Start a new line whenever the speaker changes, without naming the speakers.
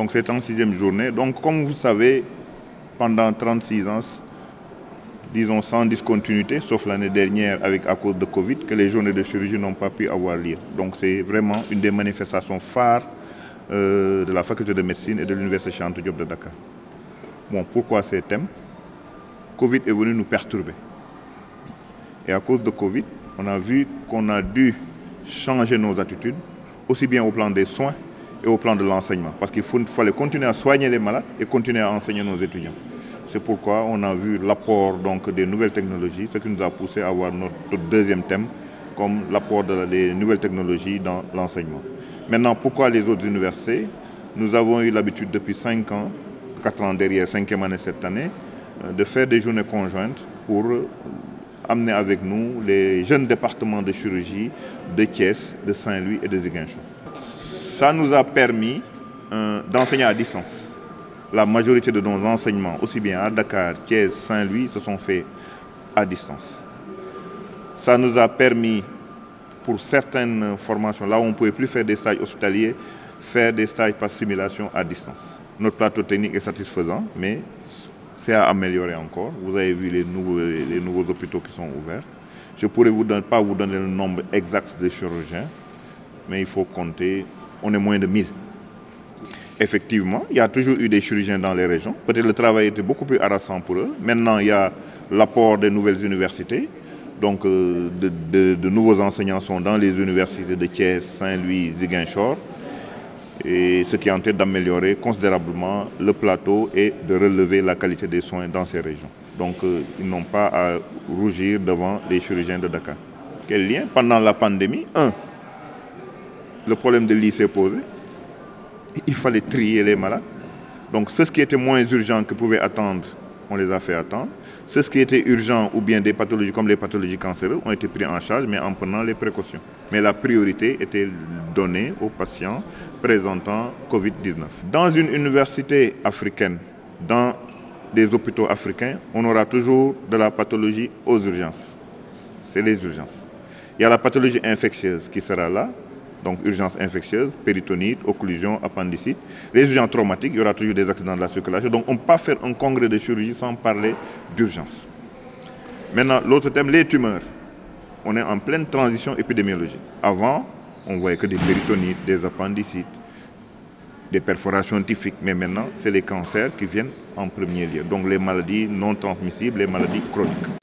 Donc c'est en 6e journée. Donc comme vous savez, pendant 36 ans, disons sans discontinuité, sauf l'année dernière à cause de Covid, que les journées de chirurgie n'ont pas pu avoir lieu. Donc c'est vraiment une des manifestations phares de la faculté de médecine et de l'université Cheikh Anta Diop de Dakar. Bon, pourquoi ces thèmes? Covid est venu nous perturber. Et à cause de Covid, on a vu qu'on a dû changer nos attitudes, aussi bien au plan des soins et au plan de l'enseignement. Parce qu'il fallait continuer à soigner les malades et continuer à enseigner nos étudiants. C'est pourquoi on a vu l'apport donc des nouvelles technologies, ce qui nous a poussé à avoir notre deuxième thème comme l'apport des nouvelles technologies dans l'enseignement. Maintenant, pourquoi les autres universités? Nous avons eu l'habitude depuis 5 ans, 4 ans derrière, 5e année cette année, de faire des journées conjointes pour amener avec nous les jeunes départements de chirurgie de Thiès, de Saint-Louis et de Ziguinchor. Ça nous a permis d'enseigner à distance. La majorité de nos enseignements, aussi bien à Dakar, Thiès, Saint-Louis, se sont faits à distance. Ça nous a permis, pour certaines formations, là où on ne pouvait plus faire des stages hospitaliers, faire des stages par simulation à distance. Notre plateau technique est satisfaisant, mais c'est à améliorer encore. Vous avez vu les nouveaux hôpitaux qui sont ouverts. Je ne pourrais pas vous donner le nombre exact de chirurgiens, mais il faut compter, on est moins de 1000. Effectivement, il y a toujours eu des chirurgiens dans les régions. Peut-être le travail était beaucoup plus harassant pour eux. Maintenant, il y a l'apport des nouvelles universités. Donc, de nouveaux enseignants sont dans les universités de Thiès, Saint-Louis, Ziguinchor. Et ce qui est en train d'améliorer considérablement le plateau et de relever la qualité des soins dans ces régions. Donc, ils n'ont pas à rougir devant les chirurgiens de Dakar. Quel lien? Pendant la pandémie, le problème de lit s'est posé. Il fallait trier les malades. Donc, ce qui était moins urgent que pouvaient attendre, on les a fait attendre. Ce qui était urgent ou bien des pathologies comme les pathologies cancéreuses ont été pris en charge, mais en prenant les précautions. Mais la priorité était donnée aux patients présentant Covid-19. Dans une université africaine, dans des hôpitaux africains, on aura toujours de la pathologie aux urgences. C'est les urgences. Il y a la pathologie infectieuse qui sera là. Donc urgence infectieuse, péritonite, occlusion, appendicite. Les urgences traumatiques, il y aura toujours des accidents de la circulation. Donc on ne peut pas faire un congrès de chirurgie sans parler d'urgence. Maintenant, l'autre thème, les tumeurs. On est en pleine transition épidémiologique. Avant, on voyait que des péritonites, des appendicites, des perforations typhiques. Mais maintenant, c'est les cancers qui viennent en premier lieu. Donc les maladies non transmissibles, les maladies chroniques.